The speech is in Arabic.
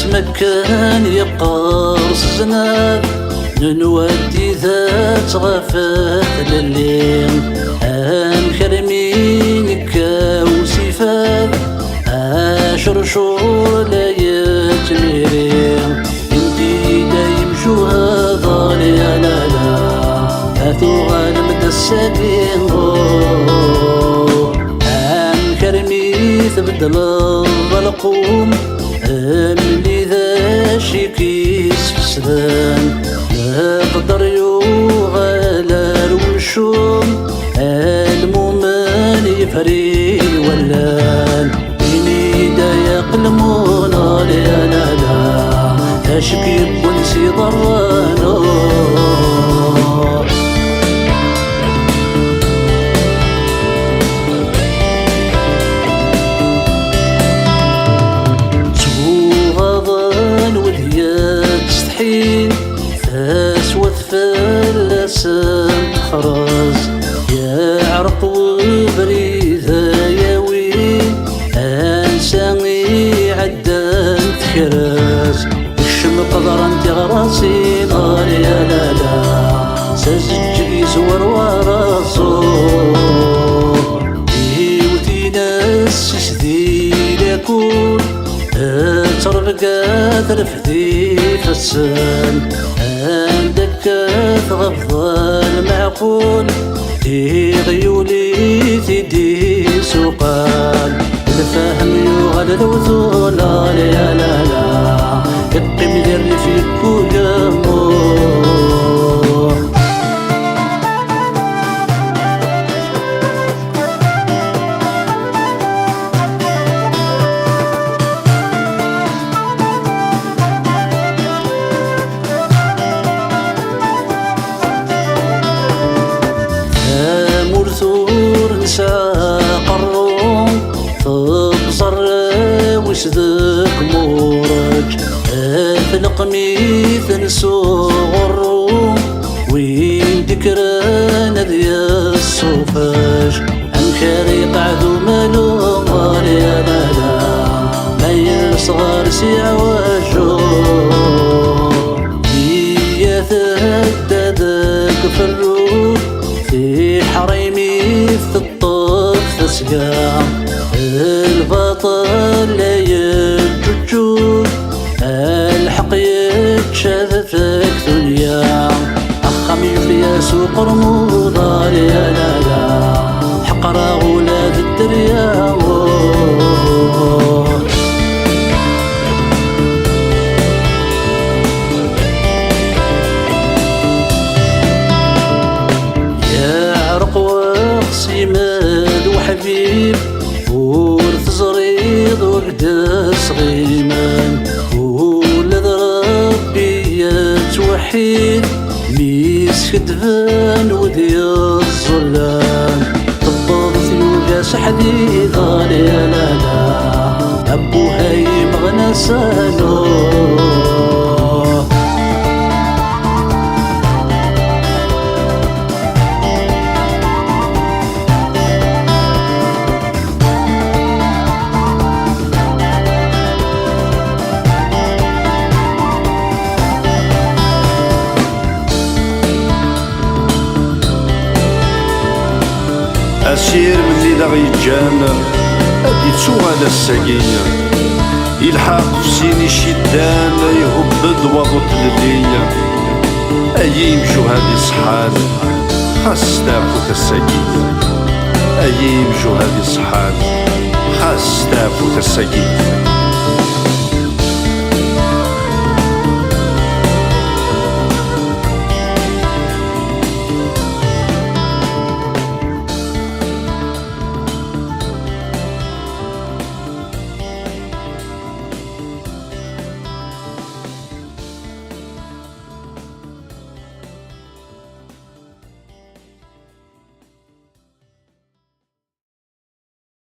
مكان يقرص زناد نودي ذات غفات لليل كرمين كاوسفات شرشور لا يتميرين انتي دايم شو هذا يا لالا هاتو غالم الساقين كرمي تبدل الظلقوم اللي ذا شي كيس فسدان لا قدر يغالى الوشوم المومن يفري ولان إني دا يقلمون لا لا لا أشكي بنسي ضرانو فلسان خراز يا عرق وبريدة يا وين انساني عدان تكراز الشم قدر انت غراسي نار يا لالا سازج يزور وراسو يوتينا السسدي لكون ترقى ترفدي فسان عندك تغفى المعقول دي غيولي تدي سوقان الفهم يغال الوثول لا لا لا يقيم ذري في كل امور قرون تبصر وسدك مورج القميث نسو غروم وين ذكران ذي الصوفاج عن خريق عذو مالو يا لالا ما يصغر سيعواجو هي ثددك في الروح في حريمي في الطف تسقى البطل لا يجوج الحق يتشذفك دنيا أخمي في سوق رموضة يا لالا حقرا ولاد الدريا سماد وحبيب ورث زريض وقداس غيمان ولد ربي يتوحيد ميس كدفان ودي الظلام طبض ثلوجاس حديثا يا لالا أبو هاي مغنى سانو أسير من اللي ذا غيجان أدي تسوغال الساقية يلحق في سيني شدان يهبد وضط للية أي يمشو هادي صحاد خاص تافوت الساقية أي يمشو هادي صحاد خاص تافوت الساقية